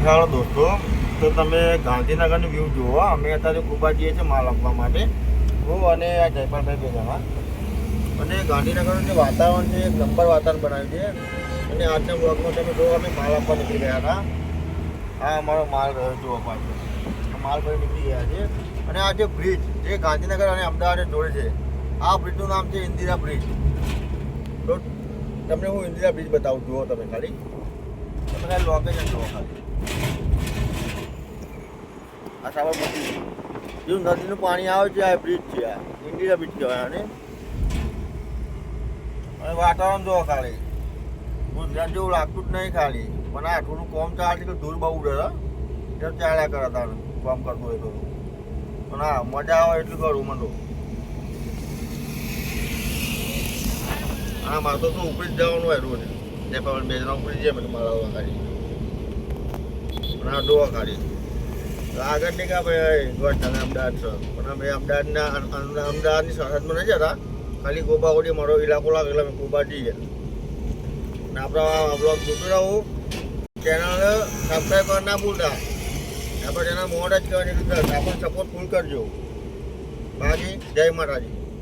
ચાલો દોસ્તો, તો તમે ગાંધીનગરનું વ્યૂ જુઓ. અમે અત્યારે કુબા જઈએ છીએ માલ આપવા માટે. હું અને આ જયપાલભાઈ બે જણા. અને ગાંધીનગરનું જે વાતાવરણ છે એક નંબર વાતાવરણ બનાવ્યું છે. અને આજના બ્લોગમાં તમે જો અમે માલ આપવા નીકળી ગયા હતા. આ અમારો માલ રહ્યો જુઓ પાછળ. માલ ભરી નીકળી ગયા છે. અને આ જે બ્રિજ જે ગાંધીનગર અને અમદાવાદને જોડે છે, આ બ્રિજનું નામ છે ઇન્દિરા બ્રિજ. તો તમને હું ઇન્દિરા બ્રિજ બતાવું. જુઓ તમે ખાલી લોકેશન જુઓ ખાલી. આ સાબરમતી જે નદીનું પાણી આવે છે આ બ્રિજ છે. આ ઇન્દિરા બ્રિજ કહેવાય. અને વાતાવરણ જુઓ ખાલી. ગુજરાત જેવું લાગતું જ નહીં ખાલી. પણ આ થોડું કોમ ચાલે છે કે ધૂળ બહુ ઉડે છે, ચાલ્યા કરે તારું કામ કરતું હોય તો. પણ હા, મજા આવે એટલું કરું મને. હા, મારે તો શું ઉપરી જ જવાનું હોય રોજ. જે પણ બે જણા ઉપરી જાય મને મારા ખાલી. પણ આ જોવા ખાલી આગળ નહીં કા ભાઈ ગોઠાને અમદાવાદ છે. પણ અમે અમદાવાદની સરહદમાં નહીં જતા. ખાલી ગોબાઓડી મારો ઇલાકો લાગે એટલે અમે ગોબા જઈએ. અને આપણા બ્લોગ જોતું રહું. ચેનલ સબસ્ક્રાઈબ કરવા ના ભૂલતા. આપણે ચેનલ મોડ જ કહેવાની રીતે આપણને સપોર્ટ ફૂલ કરજો. બાકી જય માતાજી.